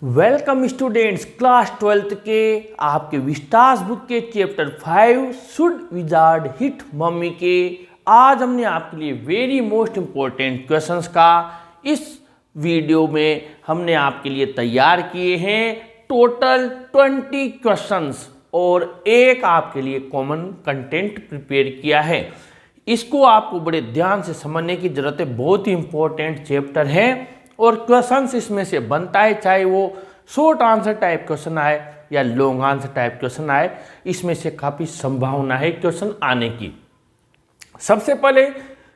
Welcome students, class 12th के आपके Vistas book के chapter 5 should wizard hit mummy के आज हमने आपके लिए वेरी मोस्ट इम्पोर्टेंट क्वेश्चंस का इस वीडियो में हमने आपके लिए तैयार किए हैं। टोटल 20 क्वेश्चंस और एक आपके लिए कॉमन कंटेंट प्रिपेयर किया है। इसको आपको बड़े ध्यान से समझने की जरूरत है, बहुत ही इंपॉर्टेंट चैप्टर है और क्वेश्चंस इसमें से बनता है, चाहे वो शॉर्ट आंसर टाइप क्वेश्चन आए या लॉन्ग आंसर टाइप क्वेश्चन आए, इसमें से काफ़ी संभावना है क्वेश्चन आने की। सबसे पहले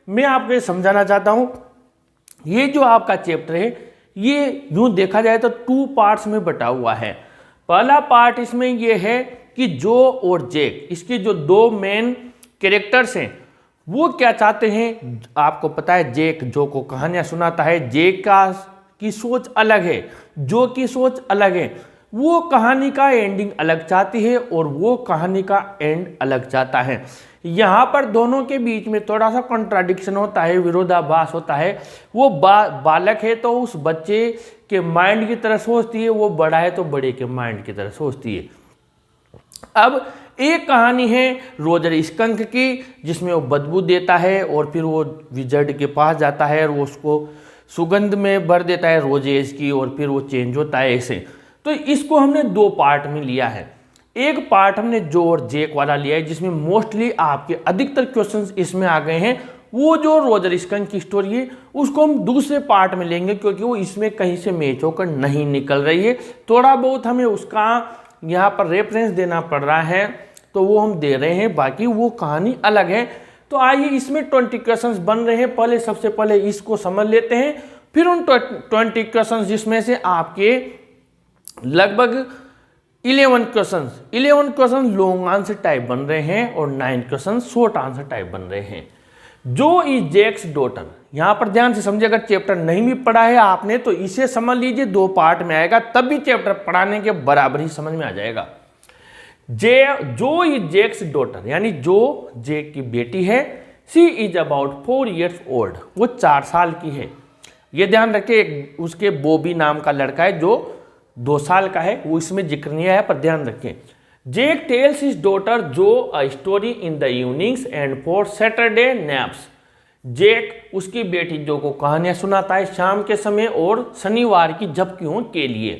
मैं आपको समझाना चाहता हूँ, ये जो आपका चैप्टर है ये यूँ देखा जाए तो 2 पार्ट्स में बटा हुआ है। पहला पार्ट इसमें ये है कि जो और जैक, इसके जो 2 मेन कैरेक्टर्स हैं वो क्या चाहते हैं। आपको पता है जैक जो को कहानियां सुनाता है, जैक की सोच अलग है, जो की सोच अलग है। वो कहानी का एंडिंग अलग चाहती है और वो कहानी का एंड अलग चाहता है। यहाँ पर दोनों के बीच में थोड़ा सा कॉन्ट्राडिक्शन होता है, विरोधाभास होता है। वो बालक है तो उस बच्चे के माइंड की तरह सोचती है, वो बड़ा है तो बड़े के माइंड की तरह सोचती है। अब एक कहानी है रोजर स्कंक की, जिसमें वो बदबू देता है और फिर वो विजर्ड के पास जाता है और वो उसको सुगंध में भर देता है रोजेज की और फिर वो चेंज होता है ऐसे। तो इसको हमने 2 पार्ट में लिया है। एक पार्ट हमने जो और जैक वाला लिया है, जिसमें मोस्टली आपके अधिकतर क्वेश्चंस इसमें आ गए हैं। वो जो रोजर स्कंक की स्टोरी है उसको हम दूसरे पार्ट में लेंगे, क्योंकि वो इसमें कहीं से मैच होकर नहीं निकल रही है। थोड़ा बहुत हमें उसका यहाँ पर रेफरेंस देना पड़ रहा है तो वो हम दे रहे हैं, बाकी वो कहानी अलग है। तो आइए इसमें 20 क्वेश्चंस बन रहे हैं। पहले सबसे पहले इसको समझ लेते हैं, फिर उन 20 क्वेश्चंस जिसमें से आपके लगभग 11 क्वेश्चन लॉन्ग आंसर टाइप बन रहे हैं और 9 क्वेश्चन शॉर्ट आंसर टाइप बन रहे हैं। जो इज जैक्स डॉटर, यहाँ पर ध्यान से समझिए, अगर चैप्टर नहीं भी पढ़ा है आपने तो इसे समझ लीजिए, 2 पार्ट में आएगा, तब भी चैप्टर पढ़ाने के बराबर ही समझ में आ जाएगा। जो इज जैक्स डॉटर यानी जो जैक की बेटी है, she is about 4 years old, वो 4 साल की है। ये ध्यान रखें, उसके बॉबी नाम का लड़का है जो 2 साल का है, वो इसमें जिक्र नहीं है पर ध्यान रखें। Jack tales his daughter Jo a story in the evenings and for Saturday naps. Jack उसकी बेटी जो को कहानियां सुनाता है शाम के समय और शनिवार की झपकियों के लिए।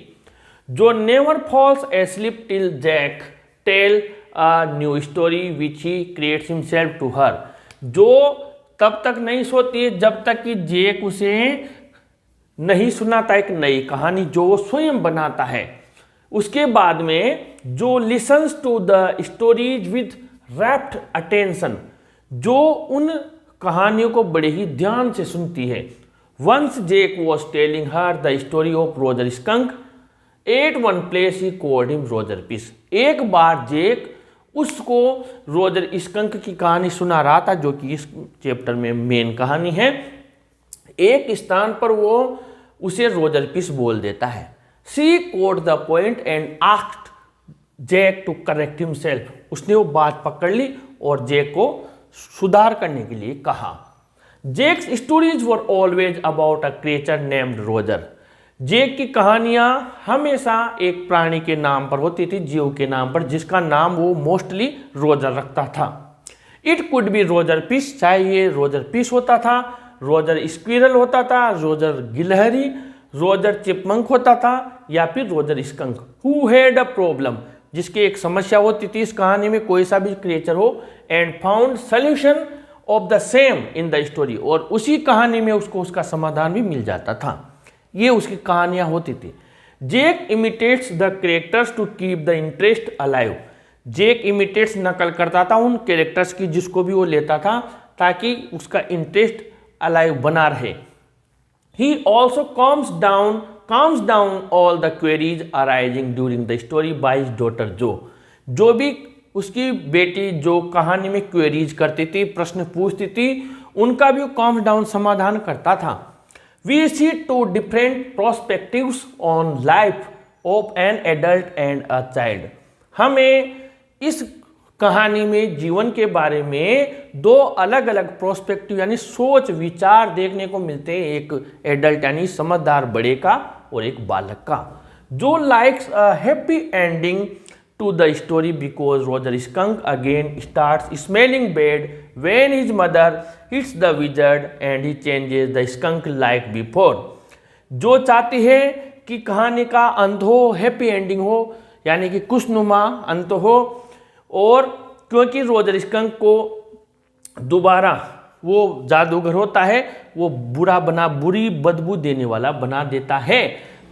Jo never falls asleep till Jack tell a new story which he creates himself to her, Jo तब तक नहीं सोती है जब तक कि जैक उसे नहीं सुनाता एक नई कहानी जो वो स्वयं बनाता है। उसके बाद में Jo listens to the stories with rapt attention, Jo उन कहानियों को बड़े ही ध्यान से सुनती है। Once Jack was telling her the story of Roger Skunk at one place he called him Roger Peace. एक बार जैक उसको रोजर स्कंक की कहानी सुना रहा था, जो कि इस चैप्टर में मेन कहानी है। एक स्थान पर वो उसे रोजर पीस बोल देता है। She caught the point and asked Jack to correct himself, उसने वो बात पकड़ ली और जैक को सुधार करने के लिए कहा। Jack's stories were always about a creature named Roger. Jack की कहानियां हमेशा एक प्राणी के नाम पर होती थी, जीव के नाम पर, जिसका नाम वो मोस्टली रोजर रखता था। It could be Roger Peace, चाहे ये रोजर पीस होता था, रोजर स्क्विरल होता था, रोजर गिलहरी, रोजर चिपमंक होता था, या फिर Roger skunk who had a problem, जिसकी एक समस्या होती थी इस कहानी में, कोई सा भी क्रिएचर हो, and found solution of the same in the story, और उसी कहानी में उसको उसका समाधान भी मिल जाता था। ये उसकी कहानियां होती थी। Jack imitates the characters to keep the interest alive. Jack imitates, नकल करता था उन कैरेक्टर्स की जिसको भी वो लेता था, ताकि उसका इंटरेस्ट अलाइव बना रहे। He also calms down all the queries arising during the story by his daughter Jo. जो भी उसकी बेटी जो कहानी में क्वेरीज करती थी, प्रश्न पूछती थी, उनका भी calms down समाधान करता था। We see 2 different perspectives on life of an adult and a child. हमें इस कहानी में जीवन के बारे में 2 अलग अलग प्रोस्पेक्टिव यानी सोच विचार देखने को मिलते हैं, एक एडल्ट यानी समझदार बड़े का और एक बालक का। जो likes a happy ending to the story because Roger Skunk again starts smelling bad when his mother hits the wizard and he changes the skunk like before. जो चाहती है कि कहानी का अंत हो, हैप्पी एंडिंग हो, यानी कि खुशनुमा अंत हो, और क्योंकि रोजर स्कंक को दोबारा वो जादूगर होता है, वो बुरी बदबू देने वाला बना देता है।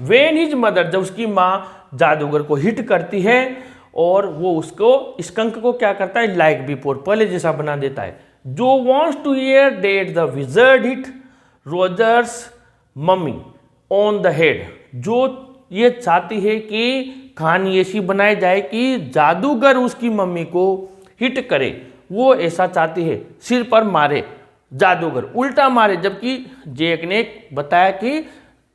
वेन हिज मदर, जब उसकी माँ जादूगर को हिट करती है और वो उसको स्कंक को क्या करता है, लाइक बिफोर, पहले जैसा बना देता है। Jo wants to hear that the wizard hit Roger's mummy on the head, Jo ये चाहती है कि कहानी ऐसी बनाई जाए कि जादूगर उसकी मम्मी को हिट करे, वो ऐसा चाहती है, सिर पर मारे, जादूगर उल्टा मारे, जबकि जेक ने बताया कि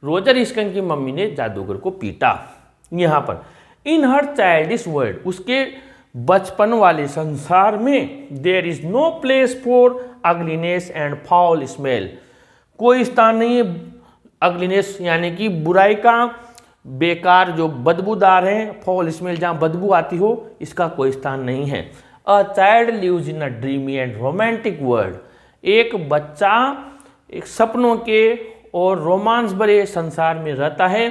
रोजर स्कंक की मम्मी ने जादूगर को पीटा। यहाँ पर इन हर चाइल्डिश वर्ल्ड, उसके बचपन वाले संसार में, there is no place for ugliness and foul smell, कोई स्थान नहीं है अगलीनेस यानी कि बुराई का, बेकार जो बदबूदार है, फाउल स्मेल जहाँ बदबू आती हो, इसका कोई स्थान नहीं है। A child lives in a dreamy and romantic world, एक बच्चा एक सपनों के और रोमांस भरे संसार में रहता है।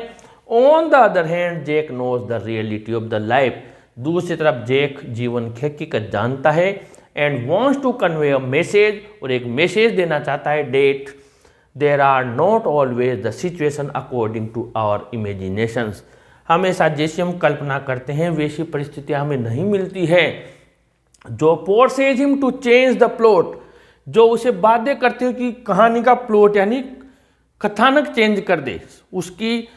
On the other hand Jack knows the reality of the life, दूसरी तरफ जेक जीवन की हकीकत जानता है and wants to convey a message, और एक मैसेज देना चाहता है, that there are not always the situation according to our imaginations, हमेशा जैसी हम कल्पना करते हैं वैसी परिस्थितियां हमें नहीं मिलती है। Jo forces him to change the plot, Jo उसे बाध्य करते हो कि कहानी का प्लॉट यानी कथानक चेंज कर दे, उसकी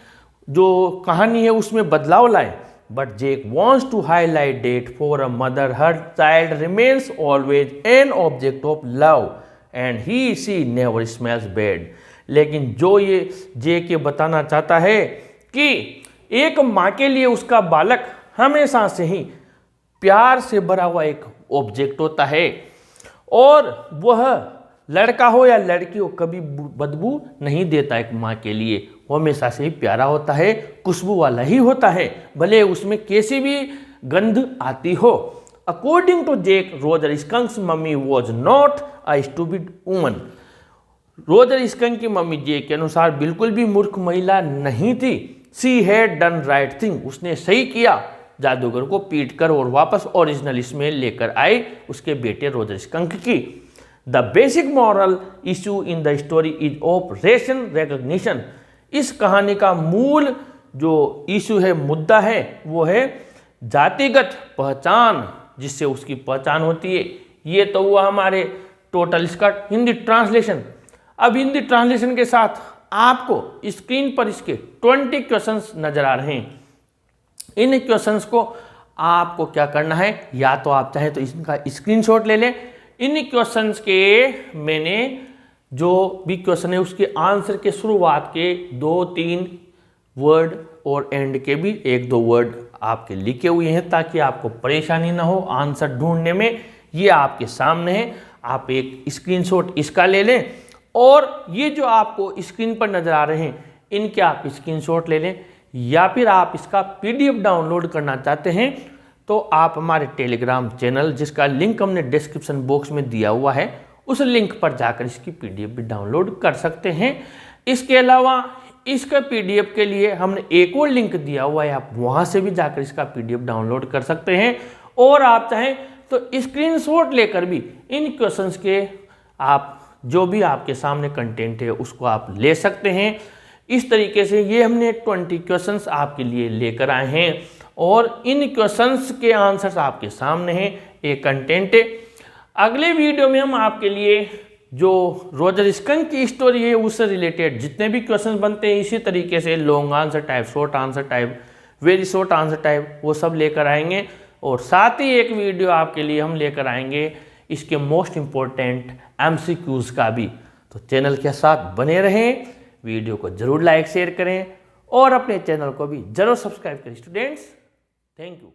जो कहानी है उसमें बदलाव लाए। But Jake wants to highlight that for a mother her child remains always an object of love and he she never smells bad, लेकिन जो ये जेक ये बताना चाहता है कि एक माँ के लिए उसका बालक हमेशा से ही प्यार से भरा हुआ एक ऑब्जेक्ट होता है, और वह लड़का हो या लड़की हो कभी बदबू नहीं देता। एक माँ के लिए वो हमेशा से ही प्यारा होता है, खुशबू वाला ही होता है, भले उसमें कैसी भी गंध आती हो। According to Jake Roger Skunk's mummy was not a stupid woman, Roger Skunk की मम्मी जेक के अनुसार बिल्कुल भी मूर्ख महिला नहीं थी। She had done right thing, उसने सही किया, जादूगर को पीट कर और वापस ओरिजिनल स्मेल लेकर आए उसके बेटे रोजर स्कंक की। The basic moral issue in the story is operation recognition, इस कहानी का मूल जो इशू है, मुद्दा है, वो है जातिगत पहचान, जिससे उसकी पहचान होती है। ये तो हुआ हमारे टोटल इसका हिंदी ट्रांसलेशन। अब हिंदी ट्रांसलेशन के साथ आपको स्क्रीन पर इसके 20 क्वेश्चंस नजर आ रहे हैं। इन क्वेश्चंस को आपको क्या करना है, या तो आप चाहें तो इनका स्क्रीनशॉट ले लें। इन क्वेश्चंस के मैंने जो भी क्वेश्चन है उसके आंसर के शुरुआत के 2-3 वर्ड और एंड के भी 1-2 वर्ड आपके लिखे हुए हैं, ताकि आपको परेशानी ना हो आंसर ढूंढने में। ये आपके सामने है, आप एक स्क्रीनशॉट इसका ले लें, और ये जो आपको स्क्रीन पर नजर आ रहे हैं इनके आप स्क्रीनशॉट ले लें, या फिर आप इसका PDF डाउनलोड करना चाहते हैं तो आप हमारे टेलीग्राम चैनल, जिसका लिंक हमने डिस्क्रिप्शन बॉक्स में दिया हुआ है, उस लिंक पर जाकर इसकी PDF भी डाउनलोड कर सकते हैं। इसके अलावा इसका PDF के लिए हमने एक और लिंक दिया हुआ है, आप वहां से भी जाकर इसका PDF डाउनलोड कर सकते हैं। और आप चाहें तो स्क्रीनशॉट लेकर भी इन क्वेश्चंस के आप जो भी आपके सामने कंटेंट है उसको आप ले सकते हैं। इस तरीके से ये हमने 20 क्वेश्चंस आपके लिए लेकर आए हैं, और इन क्वेश्चंस के आंसर्स आपके सामने हैं, एक कंटेंट है। अगले वीडियो में हम आपके लिए जो रोजर स्कंक की स्टोरी है उससे रिलेटेड जितने भी क्वेश्चंस बनते हैं, इसी तरीके से long answer type, short answer type, very short answer type, वो सब लेकर आएंगे। और साथ ही एक वीडियो आपके लिए हम लेकर आएंगे इसके मोस्ट इम्पोर्टेंट MCQs का भी। तो चैनल के साथ बने रहें, वीडियो को जरूर लाइक शेयर करें और अपने चैनल को भी जरूर सब्सक्राइब करें स्टूडेंट्स। Thank you.